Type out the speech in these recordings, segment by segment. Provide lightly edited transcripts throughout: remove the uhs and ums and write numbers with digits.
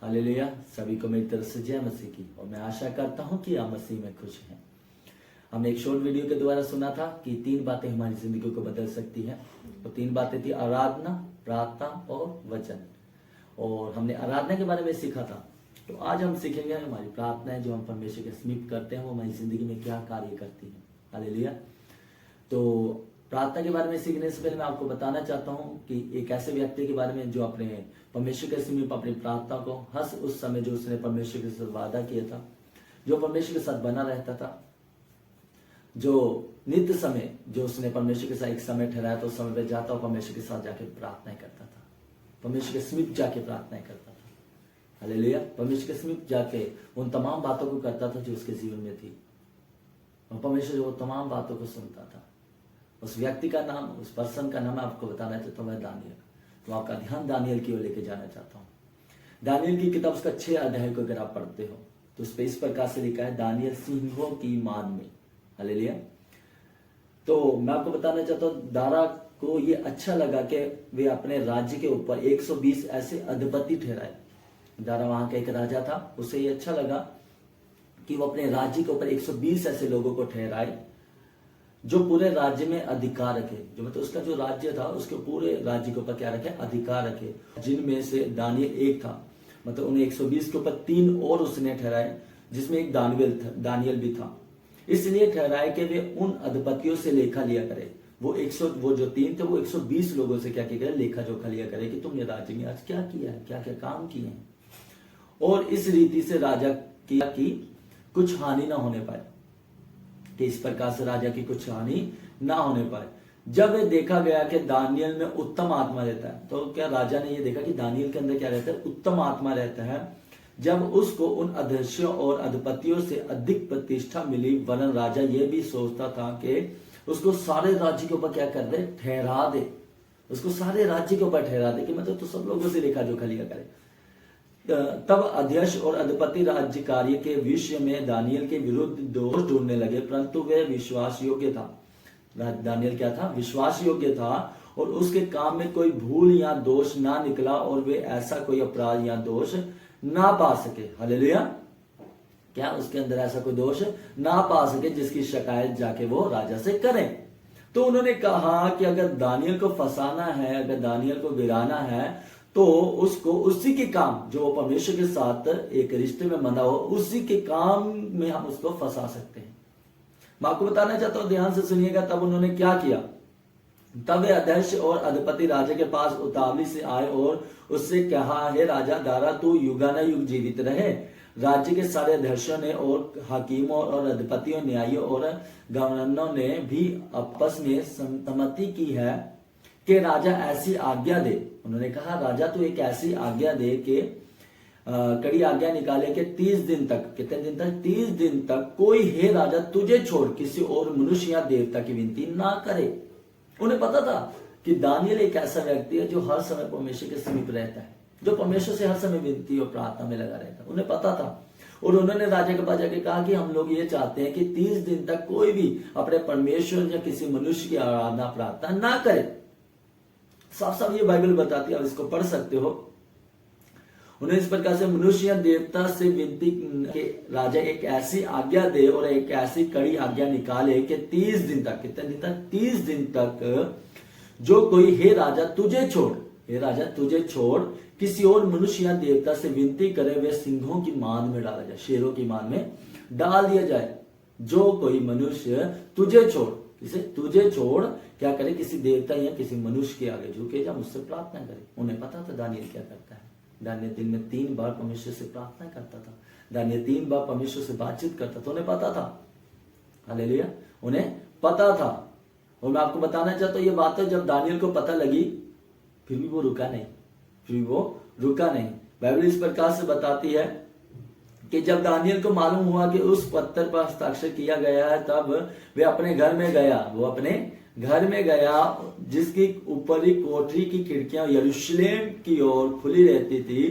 Hallelujah. सभी को मेरी तरफ से जय मसीह की। और मैं आशा करता हूं कि आप मसीह में खुश हैं। हमने एक शॉर्ट वीडियो के द्वारा सुना था कि 3 बातें हमारी जिंदगी को बदल सकती हैं। तो 3 बातें थी आराधना, प्रार्थना और वचन। और हमने आराधना के बारे में सीखा था। तो आज हम सीखेंगे हमारी प्रार्थनाएं जो हम परमेश्वर के समीप करते हैं वो हमारी जिंदगी में क्या कार्य करती है। हालेलुया। तो प्रार्थना के बारे में सीखने से पहले मैं आपको बताना चाहता हूं कि एक ऐसे व्यक्ति के बारे में जो अपने परमेश्वर के समीप अपनी प्रार्थना को हर उस समय जो उसने परमेश्वर के साथ वादा किया था, जो परमेश्वर के साथ बना रहता था, जो नित्य समय जो उसने परमेश्वर के साथ एक समय ठहराया तो उस समय पे जाता और परमेश्वर के साथ जाके प्रार्थनाएं करता था, परमेश्वर के समीप जाके प्रार्थनाएं करता था। हालेलुया। परमेश्वर के समीप जाके उन तमाम बातों को करता था जो उसके जीवन में थी, और परमेश्वर वो तमाम बातों को सुनता था। उस व्यक्ति का नाम, उस पर्सन का नाम आपको बताना चाहता हूं मैं, दानियल। तो आपका ध्यान दानियल की ओर लेके जाना चाहता हूं। दानियल की किताब उसका 6 अध्याय को अगर आप पढ़ते हो तो उस पर इस प्रकार से लिखा है, दानियल सिंहों की मान में। हालेलुया। तो मैं आपको बताना चाहता हूं, दारा को ये अच्छा लगा कि वे अपने राज्य के ऊपर 120 ऐसे अधिपति ठहराए। दारा वहां का एक राजा था, उसे ये अच्छा लगा कि वो अपने राज्य के ऊपर 120 ऐसे लोगों को ठहराए जो पूरे राज्य में अधिकार रखे। जो मतलब उसका जो राज्य था उसके पूरे राज्य के ऊपर क्या रखे, अधिकार रखे। जिनमें से दानियल एक था। मतलब उन्हें 120 के ऊपर 3 और उसने ठहराए, जिसमें एक दानियल भी था। इसलिए ठहराए कि वे उन अधिपतियों से लेखा लिया करे। वो जो 3 थे वो 120 लोगों से क्या किया करे, लेखा जोखा लिया करे कि तुमने राज्य में आज क्या किया है, क्या क्या काम किए हैं। और इस रीति से राजा की कुछ हानि ना होने पाए, कि इस प्रकार से राजा की कुछ हानि ना होने पाए। जब ये देखा गया कि दानियल में उत्तम आत्मा रहता है, तो क्या राजा ने ये देखा कि दानियल के अंदर क्या रहता है, उत्तम आत्मा रहता है। जब उसको उन अध्यक्षों और अधिपतियों से अधिक प्रतिष्ठा मिली, वरन राजा ये भी सोचता था कि उसको सारे राज्य के ऊपर क्या कर दे, ठहरा दे। उसको सारे राज्य के ऊपर ठहरा दे कि मतलब तो सब लोगों से लेखा जोखा लिया करे। तब अध्यक्ष और अधिपति राज्य कार्य के विषय में दानियल के विरुद्ध दोष ढूंढने लगे, परंतु वे विश्वास योग्य था। दानियल क्या था, विश्वास योग्य था, और उसके काम में कोई भूल या दोष ना निकला, और वे ऐसा कोई अपराध या दोष ना पा सके। हालेलुया। क्या उसके अंदर ऐसा कोई दोष ना पा सके जिसकी शिकायत जाके वो राजा से करें। तो उन्होंने कहा कि अगर दानियल को फंसाना है, अगर दानियल को गिराना है, तो उसको उसी के काम जो परमेश्वर के साथ एक रिश्ते में बंधा हो, उसी के काम में हम उसको फंसा सकते हैं। मैं आपको बताना चाहता हूं, ध्यान से सुनिएगा। तब उन्होंने क्या किया, तब वे अध्यक्ष और अधिपति राजा के पास उतावली से आए और उससे कहा, हे राजा दारा, तू युगानुयुग जीवित रहे। राज्य के सारे अध्यक्षों ने और हाकिमों और अधिपतियों, न्यायियों और गवर्नरों ने भी आपस में सहमति की है कि राजा ऐसी आज्ञा दे। उन्होंने कहा, राजा तू एक ऐसी आज्ञा दे कि कड़ी आज्ञा निकाले कि 30 दिन तक, कितने दिन तक, 30 दिन तक कोई हे राजा तुझे छोड़ किसी और मनुष्य या देवता की विनती ना करे। उन्हें पता था कि दानियल एक ऐसा व्यक्ति है जो हर समय परमेश्वर के समीप रहता है, जो परमेश्वर से हर समय विनती और प्रार्थना में लगा रहता है। उन्हें पता था। और उन्होंने राजा के पास जाके कहा कि हम लोग ये चाहते हैं कि 30 दिन तक कोई भी अपने परमेश्वर या किसी मनुष्य की आराधना प्रार्थना ना करे। साफ साफ ये बाइबल बताती है, आप इसको पढ़ सकते हो। उन्हें इस प्रकार से मनुष्य या देवता से विनती के राजा एक ऐसी आज्ञा दे और एक ऐसी कड़ी आज्ञा निकाले कि 30 दिन तक, कितने दिन तक, 30 दिन तक जो कोई हे राजा तुझे छोड़, हे राजा तुझे छोड़ किसी और मनुष्य या देवता से विनती करे, वे सिंहों की मान में डाला जाए, शेरों की मान में डाल दिया जाए। जो कोई मनुष्य तुझे छोड़, किसे तुझे छोड़ क्या करे, किसी देवता या किसी मनुष्य के आगे झुके जा, मुझसे प्रार्थना करे। उन्हें पता था दानियल क्या करता है। दानियल दिन में 3 बार परमेश्वर से प्रार्थना करता था। दानियल 3 बार परमेश्वर से बातचीत करता था। उन्हें पता था। हालेलुया। उन्हें पता था। और मैं आपको बताना चाहता हूं, ये बातें जब दानियल को पता लगी, फिर भी वो रुका नहीं, बाइबल इस प्रकार से बताती है कि जब दानियल को मालूम हुआ कि उस पत्थर पर हस्ताक्षर किया गया है, तब वे अपने घर में गया। वो अपने घर में गया जिसकी ऊपरी कोठरी की खिड़कियां यरूशलेम की ओर खुली रहती थी,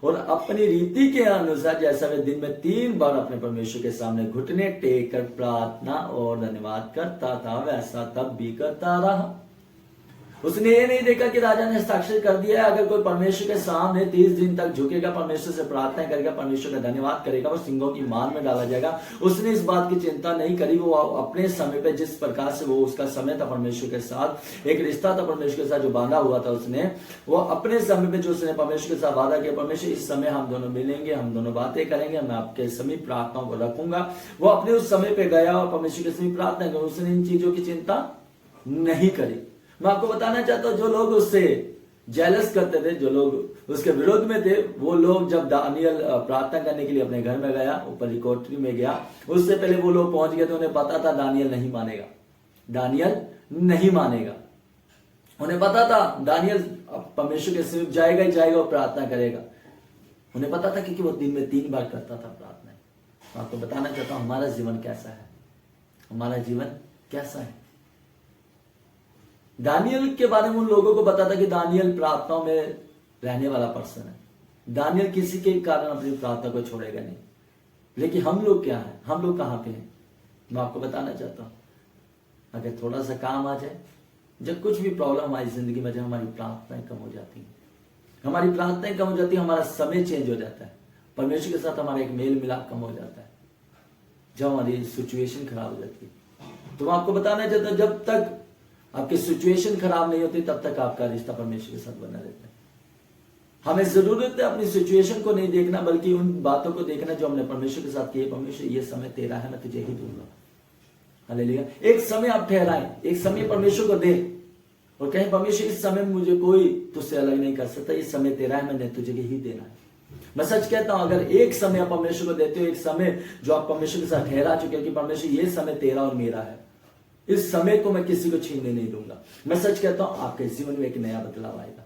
और अपनी रीति के अनुसार जैसा वे दिन में 3 बार अपने परमेश्वर के सामने घुटने टेक कर प्रार्थना और धन्यवाद करता था, वैसा तब भी करता रहा। उसने ये नहीं देखा कि राजा ने हस्ताक्षर कर दिया है। अगर कोई परमेश्वर के सामने 30 दिन तक झुकेगा, परमेश्वर से प्रार्थना करेगा, परमेश्वर का धन्यवाद करेगा, वो सिंहों की मान में डाला जाएगा। उसने इस बात की चिंता नहीं करी। वो अपने समय पे जिस प्रकार से वो उसका समय था परमेश्वर के साथ, एक रिश्ता था परमेश्वर के साथ जो बांधा हुआ था, उसने वो अपने समय पे जो उसने परमेश्वर के साथ वादा किया, परमेश्वर इस समय हम दोनों मिलेंगे, हम दोनों बातें करेंगे, मैं आपके समीप प्रार्थनाओं को रखूंगा। वो अपने उस समय पे गया और परमेश्वर के समीप प्रार्थना की। उसने इन चीजों की चिंता नहीं करी। मैं आपको बताना चाहता हूं, जो लोग उससे जेलस करते थे, जो लोग उसके विरोध में थे, वो लोग जब दानियल प्रार्थना करने के लिए अपने घर में गया, ऊपर कोठरी में गया, उससे पहले वो लोग पहुंच गए थे। उन्हें पता था दानियल नहीं मानेगा, दानियल नहीं मानेगा। उन्हें पता था दानियल परमेश्वर के समीप जाएगा ही जाएगा और प्रार्थना करेगा। उन्हें पता था क्योंकि वो दिन में 3 बार करता था प्रार्थना। मैं आपको बताना चाहता हूं हमारा जीवन कैसा है, हमारा जीवन कैसा है। दानियल के बारे में उन लोगों को पता था कि दानियल प्रार्थनाओं में रहने वाला पर्सन है। दानियल किसी के कारण अपनी प्रार्थना को छोड़ेगा नहीं। लेकिन हम लोग क्या हैं, हम लोग कहां पे हैं, मैं आपको बताना चाहता हूं। अगर थोड़ा सा काम आ जाए, जब कुछ भी प्रॉब्लम हमारी जिंदगी में, जब हमारी प्रार्थनाएं कम हो जाती हैं, हमारी प्रार्थनाएं कम हो जाती है, हमारा समय चेंज हो जाता है, परमेश्वर के साथ हमारा एक मेल मिलाप कम हो जाता है, जब हमारी सिचुएशन खराब हो जाती है। तो मैं आपको बताना चाहता हूं, जब तक आपकी सिचुएशन खराब नहीं होती तब तक आपका रिश्ता परमेश्वर के साथ बना रहता है। हमें जरूरत है अपनी सिचुएशन को नहीं देखना, बल्कि उन बातों को देखना जो हमने परमेश्वर के साथ किए। परमेश्वर ये समय तेरा है, मैं तुझे ही दूंगा। हालेलुया। एक समय आप ठहराएं, एक समय परमेश्वर को दे और कहें परमेश्वर इस समय में मुझे कोई तुझसे अलग नहीं कर सकता, इस समय तेरा है, मैंने तुझे ही देना है। मैं सच कहता हूं, अगर एक समय आप परमेश्वर को देते हो, एक समय जो आप परमेश्वर के साथ ठहरा चुके हो कि परमेश्वर ये समय तेरा और मेरा है, इस समय को मैं किसी को छीनने नहीं दूंगा, मैं सच कहता हूं आपके जीवन में एक नया बदलाव आएगा।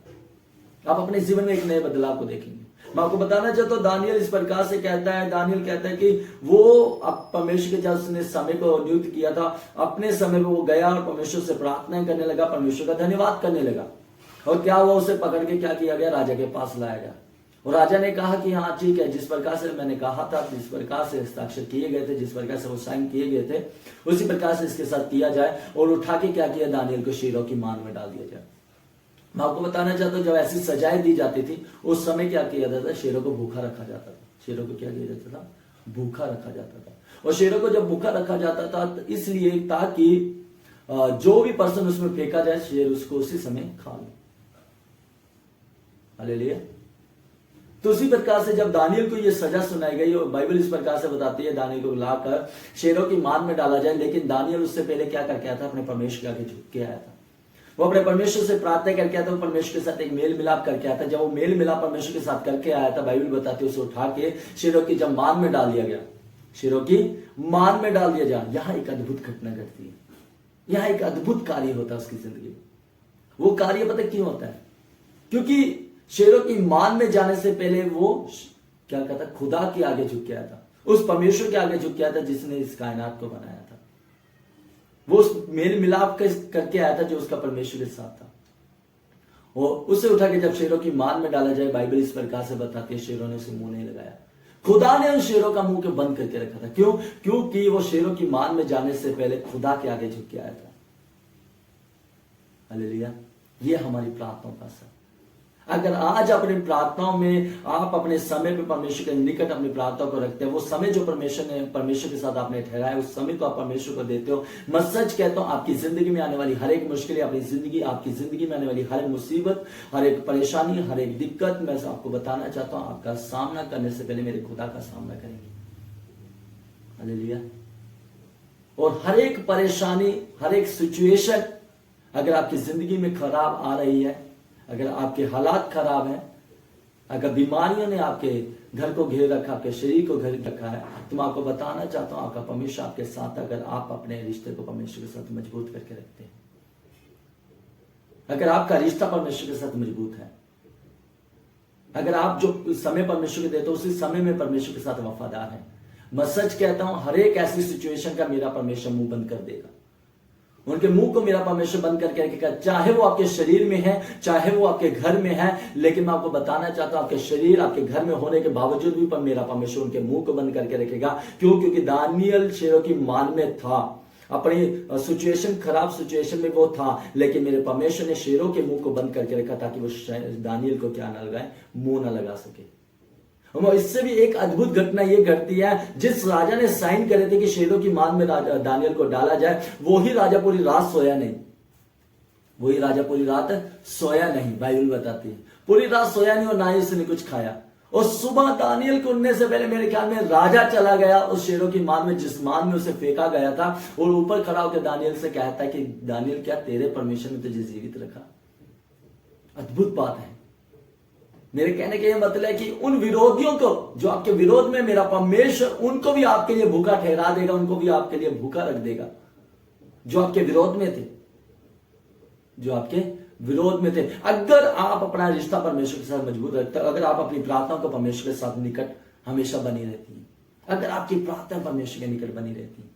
आप अपने जीवन में एक नए बदलाव को देखेंगे। मैं आपको बताना चाहता हूं, दानियल इस प्रकार से कहता है, दानियल कहता है कि वो अब परमेश्वर के जब उसने समय को नियुक्त किया था, अपने समय में वो गया और परमेश्वर से प्रार्थना करने लगा, परमेश्वर का धन्यवाद करने लगा। और क्या हुआ, उसे पकड़ के क्या किया गया, राजा के पास लाया गया। और राजा ने कहा कि हाँ ठीक है, जिस प्रकार से मैंने कहा था, जिस प्रकार से हस्ताक्षर किए गए थे, जिस प्रकार से वो साइन किए गए थे, उसी प्रकार से इसके साथ किया जाए। और उठा के क्या किया, दानियल को शेरों की मान में डाल दिया जाए। मैं आपको बताना चाहता हूं, जब ऐसी सजाएं दी जाती थी, उस समय क्या किया जाता था, शेरों को भूखा रखा जाता था। शेरों को क्या किया जाता था, भूखा रखा जाता था। और शेरों को जब भूखा रखा जाता था तो इसलिए ताकि जो भी पर्सन उसमें फेंका जाए, शेर उसको उसी समय खा ले। हालेलुया। तो उसी प्रकार से जब दानियल को ये सजा सुनाई गई, और बाइबल इस प्रकार से बताती है, दानियल को लाकर शेरों की मान में डाला जाए। लेकिन दानियल उससे पहले क्या करके आया था, अपने परमेश्वर के आगे झुक के आया था। वो अपने परमेश्वर से प्रार्थना करके आया था, वो परमेश्वर के साथ एक मेल मिलाप करके आया था। जब वो मेल मिलाप परमेश्वर के साथ करके आया था, बाइबल बताती है, उसे उठा के शेरों की जब मान में डाल दिया गया, शेरों की मान में डाल दिया जाए। यहां एक अद्भुत घटना घटती है, यहां एक अद्भुत कार्य होता है उसकी जिंदगी में। वो कार्य पता क्यों होता है, क्योंकि शेरों की मान में जाने से पहले वो क्या कहता, खुदा के आगे झुक गया था, उस परमेश्वर के आगे झुक गया था जिसने इस कायनात को बनाया था। वो उस मेल मिलाप करके आया था जो उसका परमेश्वर के साथ था। और उसे उठा के जब शेरों की मान में डाला जाए, बाइबल इस प्रकार से बताती है, शेरों ने उसे मुंह नहीं लगाया। खुदा ने उन शेरों का मुंह के बंद करके रखा था। क्यों? क्योंकि वो शेरों की मान में जाने से पहले खुदा के आगे झुक के आया था। हालेलुया। ये हमारी प्रार्थनाओं का असर। अगर आज अपनी प्रार्थनाओं में आप अपने समय पे परमेश्वर के निकट अपनी प्रार्थना को रखते हैं, वो समय जो परमेश्वर के साथ आपने ठहराया, उस समय को आप परमेश्वर को देते हो, मैं सच कहता हूं आपकी जिंदगी में आने वाली हर एक मुश्किल, आपकी जिंदगी में आने वाली हर एक मुसीबत, हर एक परेशानी, हर एक दिक्कत, मैं आपको बताना चाहता हूं, आपका सामना करने से पहले मेरे खुदा का सामना करेंगे। हालेलुया। और हर एक परेशानी, हर एक सिचुएशन अगर आपकी जिंदगी में खराब आ रही है, अगर आपके हालात खराब हैं, अगर बीमारियों ने आपके घर को घेर रखा, आपके शरीर को घेर रखा है, तो मैं आपको बताना चाहता हूं आपका परमेश्वर आपके साथ, अगर आप अपने रिश्ते को परमेश्वर के साथ मजबूत करके रखते हैं, अगर आपका रिश्ता परमेश्वर के साथ मजबूत है, अगर आप जो समय परमेश्वर को देते हो उसी समय में परमेश्वर के साथ वफादार है, मैं सच कहता हूं हर एक ऐसी सिचुएशन का मेरा परमेश्वर मुंह बंद कर देगा। उनके मुंह को मेरा परमेश्वर बंद करके रखेगा, चाहे वो आपके शरीर में है, चाहे वो आपके घर में है। लेकिन मैं आपको बताना चाहता हूं, आपके शरीर आपके घर में होने के बावजूद भी पर मेरा परमेश्वर उनके मुंह को बंद करके रखेगा। क्यों? क्योंकि दानियल शेरों की मान में था, अपनी सिचुएशन, खराब सिचुएशन में वो था, लेकिन मेरे परमेश्वर ने शेरों के मुंह को बंद करके रखा ताकि वो दानियल को क्या ना लगाए, मुंह ना लगा सके। इससे भी एक अद्भुत घटना ये घटती है, जिस राजा ने साइन करे थे कि शेरों की मान में दानियल को डाला जाए, वही राजा पूरी रात सोया नहीं। वही राजा पूरी रात सोया नहीं, बाइबल बताती है पूरी रात सोया नहीं, और ना ही उसने कुछ खाया। और सुबह दानियल को उठने से पहले मेरे ख्याल में राजा चला गया उस शेरों की मान में, जिस मान में उसे फेंका गया था, और ऊपर खड़ा होकर दानियल से कहता है कि दानियल, क्या तेरे परमेश्वर ने तुझे जीवित रखा? अद्भुत बात है। मेरे कहने का यह मतलब है कि उन विरोधियों को जो आपके विरोध में, मेरा परमेश्वर उनको भी आपके लिए भूखा ठहरा देगा, उनको भी आपके लिए भूखा रख देगा। जो आपके विरोध में थे, जो आपके विरोध में थे, अगर आप अपना रिश्ता परमेश्वर के साथ मजबूत रखते हो, अगर आप अपनी प्रार्थनाओं को परमेश्वर के साथ निकट हमेशा बनी रहती है, अगर आपकी प्रार्थना परमेश्वर के निकट बनी रहती है,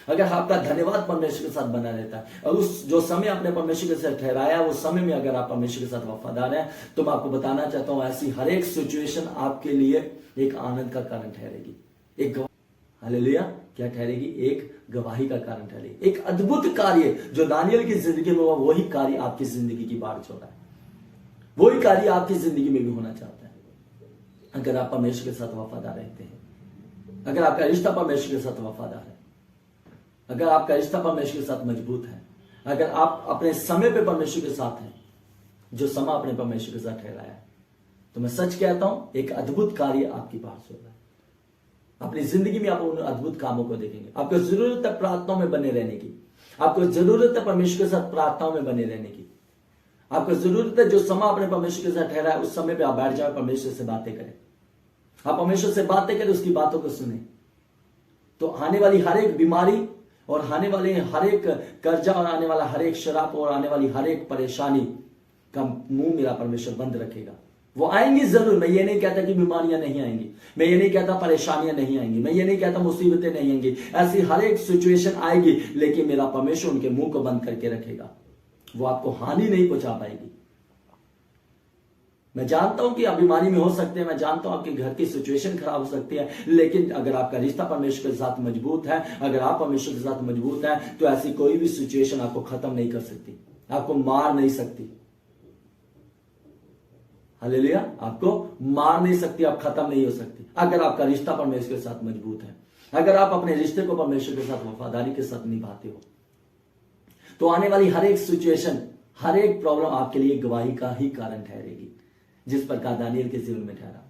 अगर आपका धन्यवाद परमेश्वर के साथ बना रहता है, और उस जो समय आपने परमेश्वर के साथ ठहराया, उस समय में अगर आप परमेश्वर के साथ वफादार हैं, तो मैं आपको बताना चाहता हूं, ऐसी हर एक सिचुएशन आपके लिए एक आनंद का कारण ठहरेगी, एक हालेलुया, क्या ठहरेगी? एक गवाही का कारण ठहरेगी। एक अद्भुत कार्य जो दानियल की जिंदगी में हुआ, वही कार्य आपकी जिंदगी की बाढ़ छोड़ा है, वही कार्य आपकी जिंदगी में भी होना चाहता है। अगर आप परमेश्वर के साथ वफादार रहते हैं, अगर आपका रिश्ता परमेश्वर के साथ वफादार है, अगर आपका रिश्ता परमेश्वर के साथ मजबूत है, अगर आप अपने समय पे परमेश्वर के साथ हैं, जो समय अपने परमेश्वर के साथ ठहराया है, तो मैं सच कहता हूं, एक अद्भुत कार्य आपकी बात हो रहा है। अपनी जिंदगी में आप उन अद्भुत कामों को देखेंगे। आपको जरूरत है प्रार्थनाओं में बने रहने की, आपको जरूरत है परमेश्वर के साथ प्रार्थनाओं में बने रहने की, आपको जरूरत है जो समय अपने परमेश्वर के साथ ठहरा है, उस समय पे आप बैठ जाए, परमेश्वर से बातें करें। आप परमेश्वर से बातें करें, उसकी बातों को सुने, तो आने वाली हर एक बीमारी और आने वाले हर एक कर्जा और आने वाला हर एक शराब और आने वाली हर एक परेशानी का मुंह मेरा परमेश्वर बंद रखेगा। वो आएंगी जरूर, मैं ये नहीं कहता कि बीमारियां नहीं आएंगी, मैं ये नहीं कहता परेशानियां नहीं आएंगी, मैं ये नहीं कहता मुसीबतें नहीं आएंगी, ऐसी हर एक सिचुएशन आएगी, लेकिन मेरा परमेश्वर उनके मुंह को बंद करके रखेगा। वो आपको हानि नहीं पहुंचा पाएगी। मैं जानता हूं कि आप बीमारी में हो सकते हैं, मैं जानता हूं आपके घर की सिचुएशन खराब हो सकती है, लेकिन अगर आपका रिश्ता परमेश्वर के साथ मजबूत है, अगर आप परमेश्वर के साथ मजबूत है, तो ऐसी कोई भी सिचुएशन आपको खत्म नहीं कर सकती, आपको मार नहीं सकती। हालेलुया, आपको मार नहीं सकती, आप खत्म नहीं हो सकती, अगर आपका रिश्ता परमेश्वर के साथ मजबूत है, अगर आप अपने रिश्ते को परमेश्वर के साथ वफादारी के साथ निभाते हो, तो आने वाली हर एक सिचुएशन, हर एक प्रॉब्लम आपके लिए गवाही का ही कारण ठहरेगी, जिस प्रकार दानियल के जीवन में ठहरा।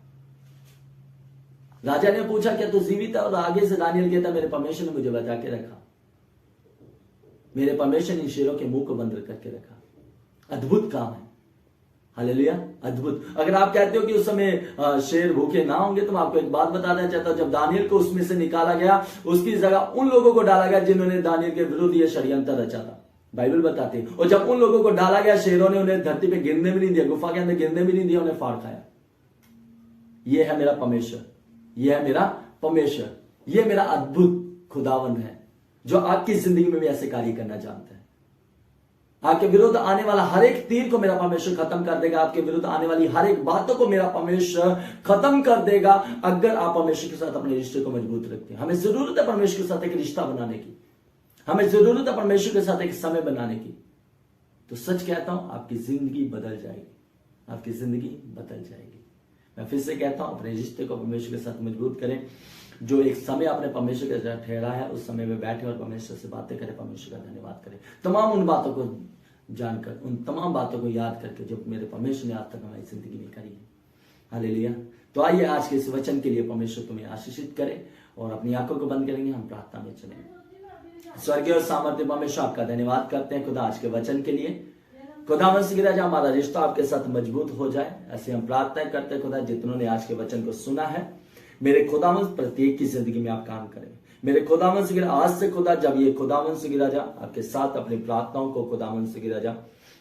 राजा ने पूछा, क्या तू जीवित है? और आगे से दानियल कहता, मेरे परमेश्वर ने मुझे बचा के रखा, मेरे परमेश्वर ने शेरों के मुंह को बंद करके रखा। अद्भुत काम है, हालेलुया, अद्भुत। अगर आप कहते हो कि उस समय शेर भूखे ना होंगे, तो मैं आपको एक बात बताना चाहता हूं, जब दानियल को उसमें से निकाला गया, उसकी जगह उन लोगों को डाला गया जिन्होंने दानियल के विरुद्ध यह षड्यंत्र रचा था, बाइबल बताती है। और जब उन लोगों को डाला गया, शेरों ने उन्हें धरती पे गिरने भी नहीं दिया, गुफा के अंदर गिरने भी नहीं दिया, उन्हें फाड़ खाया। यह है मेरा परमेश्वर, यह है मेरा परमेश्वर, यह मेरा अद्भुत खुदावंद है, जो आपकी जिंदगी में भी ऐसे कार्य करना जानता है। आपके विरुद्ध आने वाला हर एक तीर को मेरा परमेश्वर खत्म कर देगा, आपके विरुद्ध आने वाली हर एक बातों को मेरा परमेश्वर खत्म कर देगा, अगर आप परमेश्वर के साथ अपने रिश्ते को मजबूत रखते हैं। हमें जरूरत है परमेश्वर के साथ एक रिश्ता बनाने की, हमें जरूरत है परमेश्वर के साथ एक समय बनाने की। तो सच कहता हूं, आपकी जिंदगी बदल जाएगी, आपकी जिंदगी बदल जाएगी। मैं फिर से कहता हूं, अपने रिश्ते को परमेश्वर के साथ मजबूत करें। जो एक समय आपने परमेश्वर के साथ ठहरा है, उस समय में बैठे और परमेश्वर से बातें करें, परमेश्वर का धन्यवाद करें, तमाम उन बातों को जानकर, उन तमाम बातों को याद करके जो मेरे परमेश्वर ने आज तक हमारी जिंदगी में करी है। हालेलुया। तो आइए आज के इस वचन के लिए परमेश्वर तुम्हें आशीषित करे, और अपनी आंखों को बंद करेंगे, हम प्रार्थना में चलेंगे। स्वर्गीय और सामर्थ्य परमेश्वर, आपका धन्यवाद करते हैं खुदा आज के वचन के लिए। खुदा मसीह राजा, हमारा रिश्ता आपके साथ मजबूत हो जाए, ऐसे हम प्रार्थना करते हैं खुदा। जितनों ने आज के वचन को सुना है, मेरे खुदावंश प्रत्येक की जिंदगी में आप काम करें। मेरे खुदावंश आज से खुदा, जब ये खुदावंश राजा आपके साथ अपनी प्रार्थनाओं को खुदावंश राजा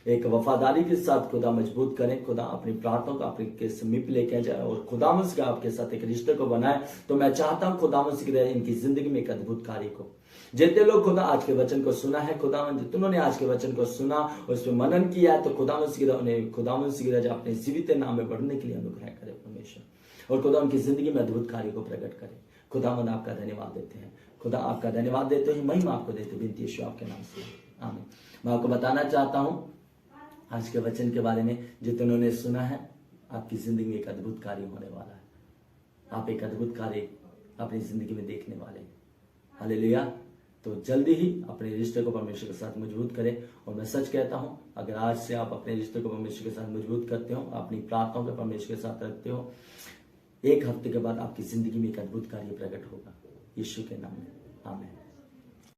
एक वफादारी के साथ खुदा मजबूत करें, खुदा अपनी प्रार्थना को आपके समीप लेके जाए और खुदा मुझसे आपके साथ एक रिश्ते को बनाए। तो मैं चाहता हूं खुदा मुझसे इनकी जिंदगी में एक अद्भुत कार्य को, जितने लोग खुदा आज के वचन को सुना है, खुदा जितनों आज के वचन को सुना और उस पर मनन किया है, तो खुदा उन्हें खुदा अपने जीवित नाम में बढ़ने के लिए अनुग्रह करे परमेश्वर, और खुदा उनकी जिंदगी में अद्भुत कार्य को प्रकट करे। खुदावंद आपका धन्यवाद देते हैं, खुदा आपका धन्यवाद देते हैं, महिमा आपको देते, विनती यीशु आपके नाम से, आमीन। मैं आपको बताना चाहता हूं आज के वचन के बारे में, जितनों सुना है, आपकी जिंदगी में एक अद्भुत कार्य होने वाला है। आप एक अद्भुत कार्य अपनी जिंदगी में देखने वाले हैं। हालेलुया। तो जल्दी ही अपने रिश्ते को परमेश्वर के साथ मजबूत करें। और मैं सच कहता हूं, अगर आज से आप अपने रिश्ते को परमेश्वर के साथ मजबूत करते हो, अपनी प्रार्थनाओं को परमेश्वर के साथ रखते हो, एक हफ्ते के बाद आपकी जिंदगी में एक अद्भुत कार्य प्रकट होगा, यीशु के नाम में, आमीन।